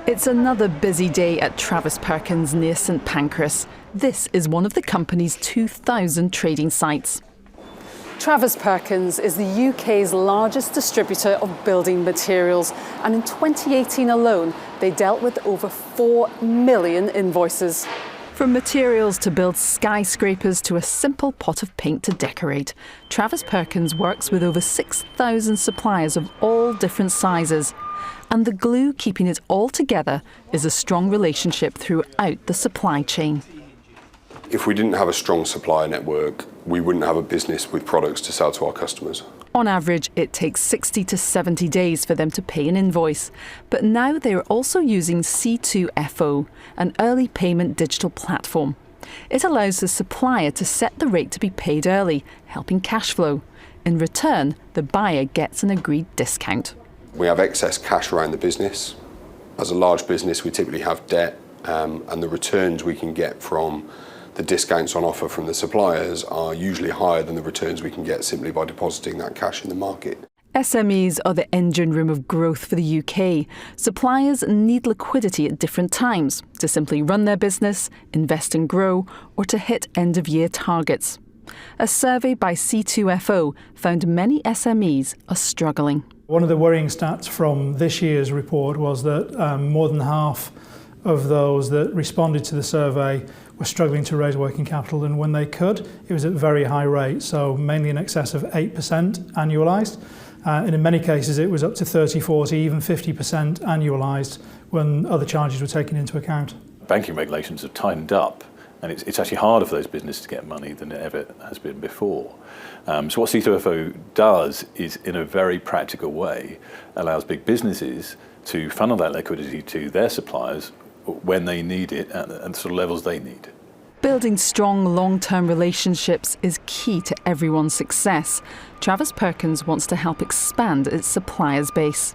It's another busy day at Travis Perkins near St Pancras. This is one of the company's 2,000 trading sites. Travis Perkins is the UK's largest distributor of building materials, and in 2018 alone, they dealt with over 4 million invoices. From materials to build skyscrapers to a simple pot of paint to decorate, Travis Perkins works with over 6,000 suppliers of all different sizes. And the glue keeping it all together is a strong relationship throughout the supply chain. If we didn't have a strong supplier network, we wouldn't have a business with products to sell to our customers. On average, it takes 60 to 70 days for them to pay an invoice. But now they are also using C2FO, an early payment digital platform. It allows the supplier to set the rate to be paid early, helping cash flow. In return, the buyer gets an agreed discount. We have excess cash around the business. As a large business, we typically have debt, and the returns we can get from the discounts on offer from the suppliers are usually higher than the returns we can get simply by depositing that cash in the market. SMEs are the engine room of growth for the UK. Suppliers need liquidity at different times to simply run their business, invest and grow, or to hit end-of-year targets. A survey by C2FO found many SMEs are struggling. One of the worrying stats from this year's report was that more than half of those that responded to the survey were struggling to raise working capital, and when they could, it was at very high rates, so mainly in excess of 8% annualised. And in many cases it was up to 30, 40, even 50% annualised when other charges were taken into account. Banking regulations have tightened up, and it's actually harder for those businesses to get money than it ever has been before. So what C2FO does is, in a very practical way, allows big businesses to funnel that liquidity to their suppliers when they need it at the sort of levels they need. Building strong long-term relationships is key to everyone's success. Travis Perkins wants to help expand its suppliers base.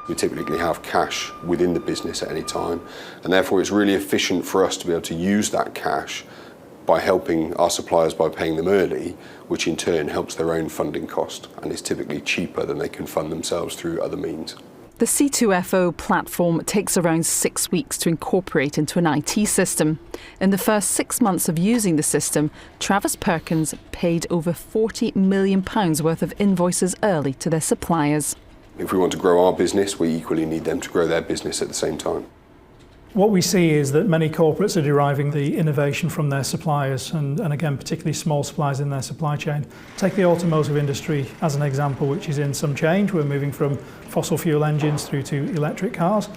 We typically have cash within the business at any time, and therefore it's really efficient for us to be able to use that cash by helping our suppliers by paying them early, which in turn helps their own funding cost and is typically cheaper than they can fund themselves through other means. The C2FO platform takes around 6 weeks to incorporate into an IT system. In the first 6 months of using the system, Travis Perkins paid over £40 million worth of invoices early to their suppliers. If we want to grow our business, we equally need them to grow their business at the same time. What we see is that many corporates are deriving the innovation from their suppliers, and again, particularly small suppliers in their supply chain. Take the automotive industry as an example, which is in some change. We're moving from fossil fuel engines through to electric cars.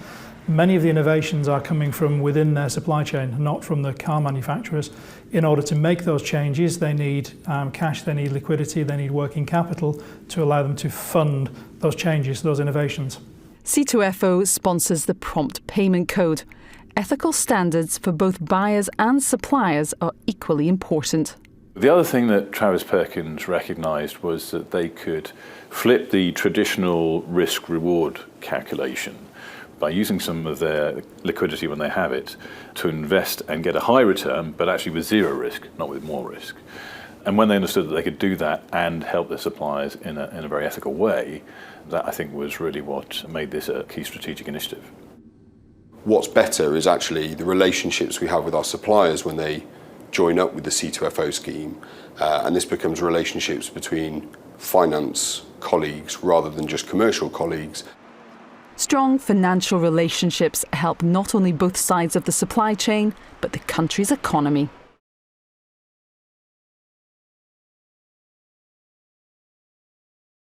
Many of the innovations are coming from within their supply chain, not from the car manufacturers. In order to make those changes, they need cash, they need liquidity, they need working capital to allow them to fund those changes, those innovations. C2FO sponsors the Prompt Payment Code. Ethical standards for both buyers and suppliers are equally important. The other thing that Travis Perkins recognised was that they could flip the traditional risk-reward calculation by using some of their liquidity when they have it to invest and get a high return, but actually with zero risk, not with more risk. And when they understood that they could do that and help their suppliers in a very ethical way, that I think was really what made this a key strategic initiative. What's better is actually the relationships we have with our suppliers when they join up with the C2FO scheme, and this becomes relationships between finance colleagues rather than just commercial colleagues. Strong financial relationships help not only both sides of the supply chain, but the country's economy.